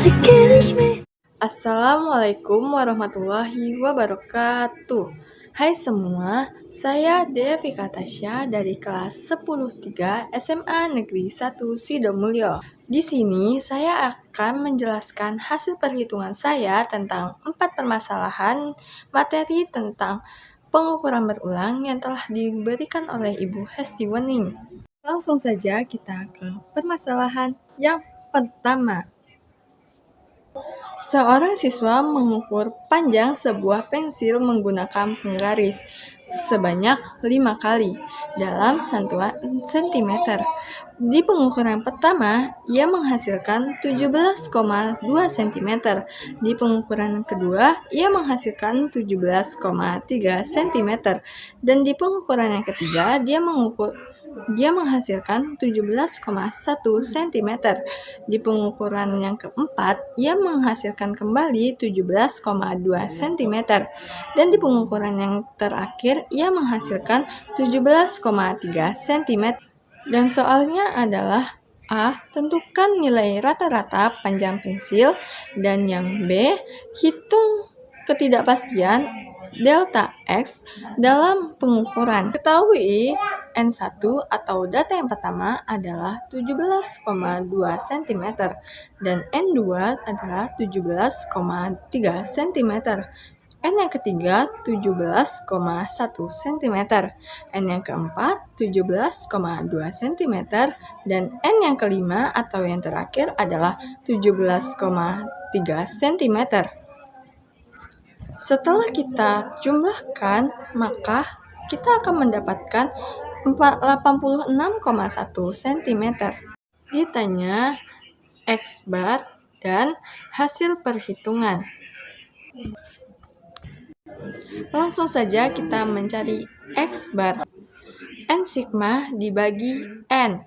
to kiss me. Assalamualaikum warahmatullahi wabarakatuh. Hai semua, saya Devika Tasya dari kelas 10-3 SMA Negeri 1 Sidomulyo. Di sini saya akan menjelaskan hasil perhitungan saya tentang 4 permasalahan materi tentang pengukuran berulang yang telah diberikan oleh Ibu Hesti Wening. Langsung saja kita ke permasalahan yang pertama. Seorang siswa mengukur panjang sebuah pensil menggunakan penggaris sebanyak 5 kali dalam satuan sentimeter. Di pengukuran pertama, ia menghasilkan 17,2 cm. Di pengukuran kedua, ia menghasilkan 17,3 cm. Dan di pengukuran yang ketiga, dia menghasilkan 17,1 cm. Di pengukuran yang keempat, ia menghasilkan kembali 17,2 cm. Dan di pengukuran yang terakhir, ia menghasilkan 17,3 cm. Dan soalnya adalah A. Tentukan nilai rata-rata panjang pensil. Dan yang B. Hitung ketidakpastian delta X dalam pengukuran. Ketahui N1 atau data yang pertama adalah 17,2 cm dan N2 adalah 17,3 cm. N yang ketiga 17,1 cm, N yang keempat 17,2 cm, dan N yang kelima atau yang terakhir adalah 17,3 cm. Setelah kita jumlahkan, maka kita akan mendapatkan 86,1 cm. Ditanya X bar dan hasil perhitungan. Langsung saja kita mencari X bar. N sigma dibagi N.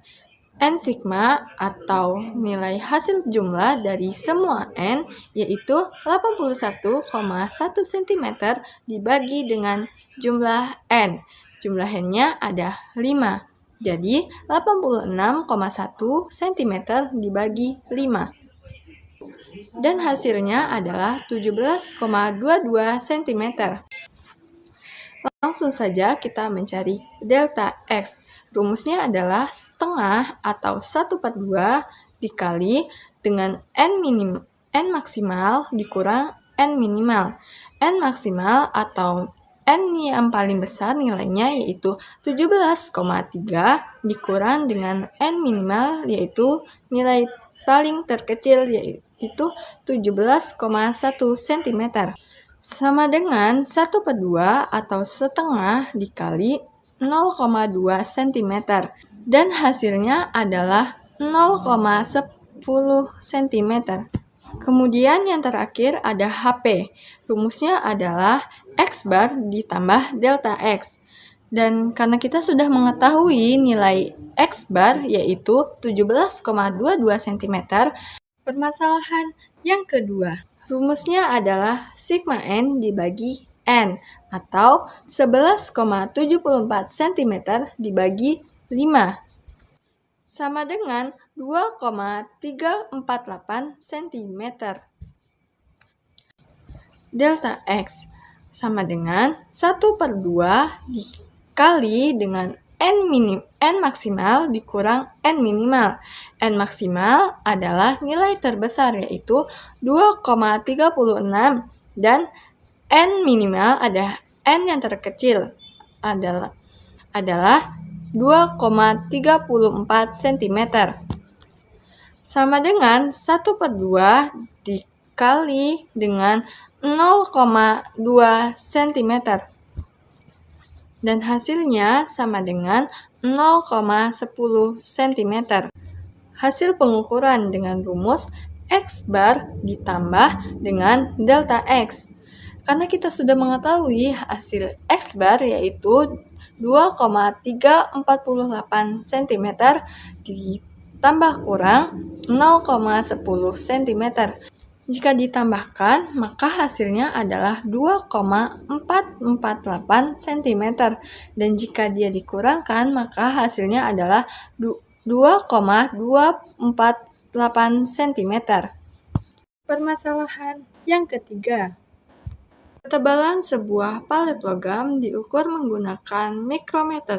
N sigma atau nilai hasil jumlah dari semua N yaitu 81,1 cm dibagi dengan jumlah N. Jumlah N-nya ada 5. Jadi 86,1 cm dibagi 5. Dan hasilnya adalah 17,22 cm. Langsung saja kita mencari delta X. Rumusnya adalah setengah atau 1/2 dikali dengan N maksimal dikurang N minimal. N maksimal atau N yang paling besar nilainya yaitu 17,3 dikurang dengan N minimal yaitu nilai paling terkecil yaitu 17,1 cm. Sama dengan 1/2 atau setengah dikali 0,2 cm. Dan hasilnya adalah 0,10 cm. Kemudian yang terakhir ada HP. Rumusnya adalah X bar ditambah delta X. Dan karena kita sudah mengetahui nilai X bar yaitu 17,22 cm, permasalahan yang kedua, rumusnya adalah sigma N dibagi N atau 11,74 cm dibagi 5 sama dengan 2,348 cm. Delta X sama dengan 1/2 dikali dengan N maksimal dikurang N minimal. N maksimal adalah nilai terbesar yaitu 2,36 dan N minimal ada N yang terkecil adalah 2,34 cm. Sama dengan 1/2 dikali dengan 0,2 cm. Dan hasilnya sama dengan 0,10 cm. Hasil pengukuran dengan rumus X bar ditambah dengan delta X. Karena kita sudah mengetahui hasil X bar yaitu 2,348 cm ditambah kurang 0,10 cm. Jika ditambahkan, maka hasilnya adalah 2,448 cm. Dan jika dia dikurangkan, maka hasilnya adalah 2,248 cm. Permasalahan yang ketiga. Ketebalan sebuah palet logam diukur menggunakan micrometer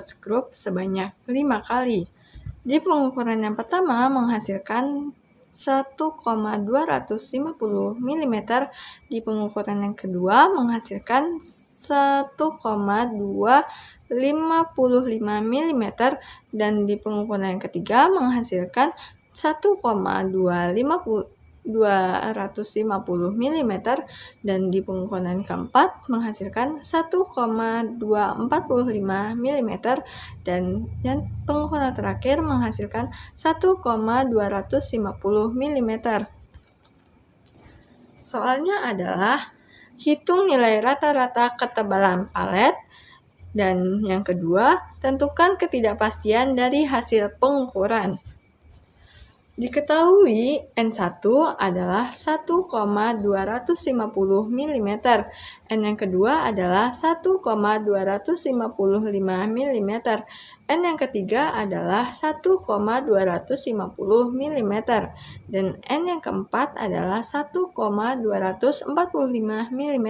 sebanyak 5 kali. Di pengukuran yang pertama menghasilkan 1,250 mm, di pengukuran yang kedua menghasilkan 1,255 mm, dan di pengukuran yang ketiga menghasilkan 1,250 mm, dan di pengukuran keempat menghasilkan 1,245 mm, dan yang pengukuran terakhir menghasilkan 1,250 mm. Soalnya adalah hitung nilai rata-rata ketebalan palet, dan yang kedua, tentukan ketidakpastian dari hasil pengukuran. Diketahui N1 adalah 1,250 mm, N yang kedua adalah 1,255 mm, N yang ketiga adalah 1,250 mm, dan N yang keempat adalah 1,245 mm,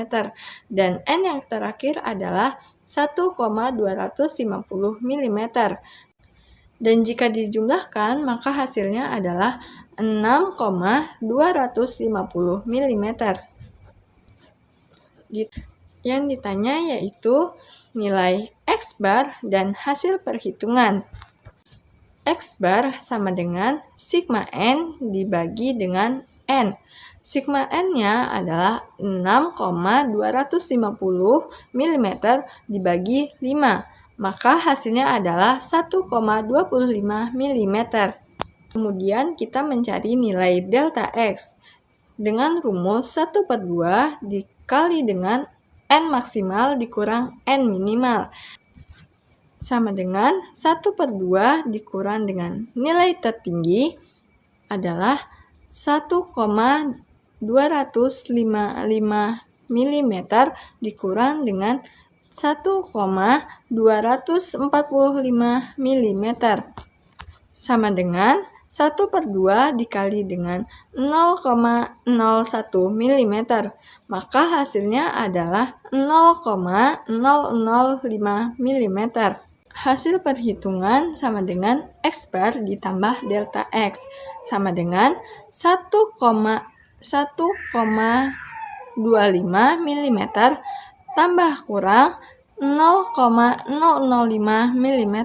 dan N yang terakhir adalah 1,250 mm. Dan jika dijumlahkan, maka hasilnya adalah 6,250 mm. Yang ditanya yaitu nilai X bar dan hasil perhitungan. X bar sama dengan sigma N dibagi dengan N. Sigma N-nya adalah 6,250 mm dibagi 5. Maka hasilnya adalah 1,25 mm. Kemudian kita mencari nilai delta X dengan rumus 1/2 dikali dengan N maksimal dikurang N minimal, sama dengan 1/2 dikurang dengan nilai tertinggi adalah 1,255 mm dikurang dengan 1,245 mm, sama dengan 1/2 dikali dengan 0,01 mm, maka hasilnya adalah 0,005 mm. Hasil perhitungan sama dengan X bar ditambah delta X, sama dengan 1,25 mm tambah kurang 0,005 mm.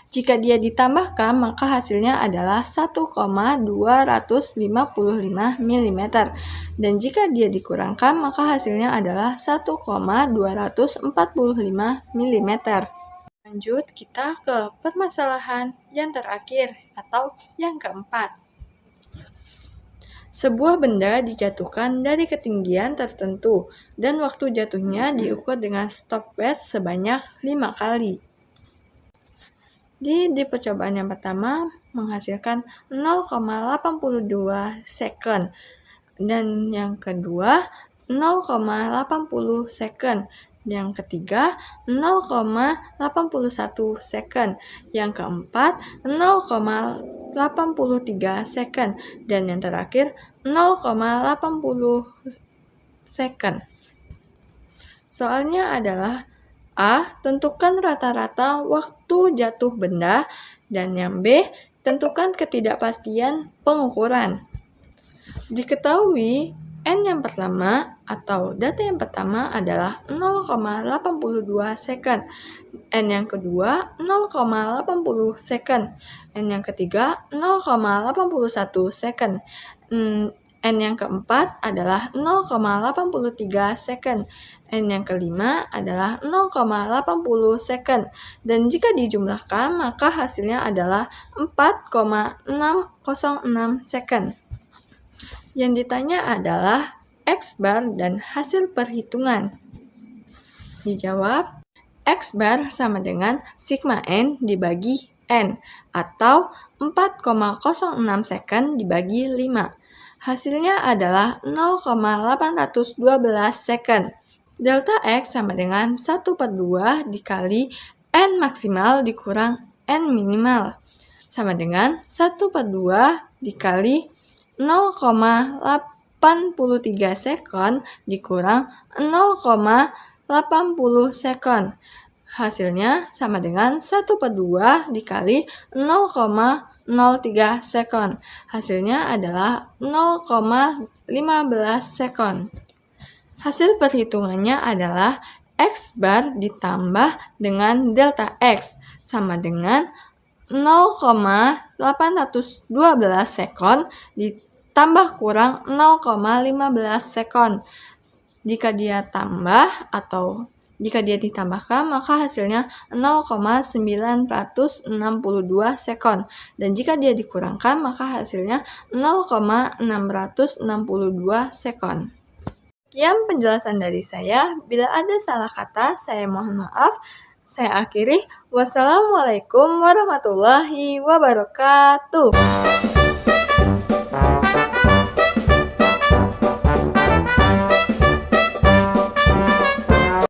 Jika dia ditambahkan, maka hasilnya adalah 1,255 mm. Dan jika dia dikurangkan, maka hasilnya adalah 1,245 mm. Lanjut kita ke permasalahan yang terakhir atau yang keempat. Sebuah benda dijatuhkan dari ketinggian tertentu dan waktu jatuhnya diukur dengan stopwatch sebanyak 5 kali. Di percobaan yang pertama menghasilkan 0,82 second dan yang kedua 0,80 second. Yang ketiga 0,81 second, yang keempat 0,83 second, dan yang terakhir 0,80 second. Soalnya adalah A. Tentukan rata-rata waktu jatuh benda, dan yang B. Tentukan ketidakpastian pengukuran. Diketahui N yang pertama atau data yang pertama adalah 0,82 second, N yang kedua 0,80 second, N yang ketiga 0,81 second, N yang keempat adalah 0,83 second, N yang kelima adalah 0,80 second, dan jika dijumlahkan maka hasilnya adalah 4,606 second. Yang ditanya adalah X bar dan hasil perhitungan. Dijawab, X bar sama dengan sigma N dibagi N, atau 4,06 second dibagi 5. Hasilnya adalah 0,812 second. Delta X sama dengan 1/2 dikali N maksimal dikurang N minimal, sama dengan 1/2 dikali 0,8 83 sekon dikurang 0,80 sekon. Hasilnya sama dengan 1/2 dikali 0,03 sekon. Hasilnya adalah 0,15 sekon. Hasil perhitungannya adalah X bar ditambah dengan delta X sama dengan 0,812 sekon ditambah kurang 0,15 sekon. Jika dia tambah atau jika dia ditambahkan, maka hasilnya 0,962 sekon. Dan jika dia dikurangkan, maka hasilnya 0,662 sekon. Sekian penjelasan dari saya. Bila ada salah kata, saya mohon maaf. Saya akhiri. Wassalamualaikum warahmatullahi wabarakatuh.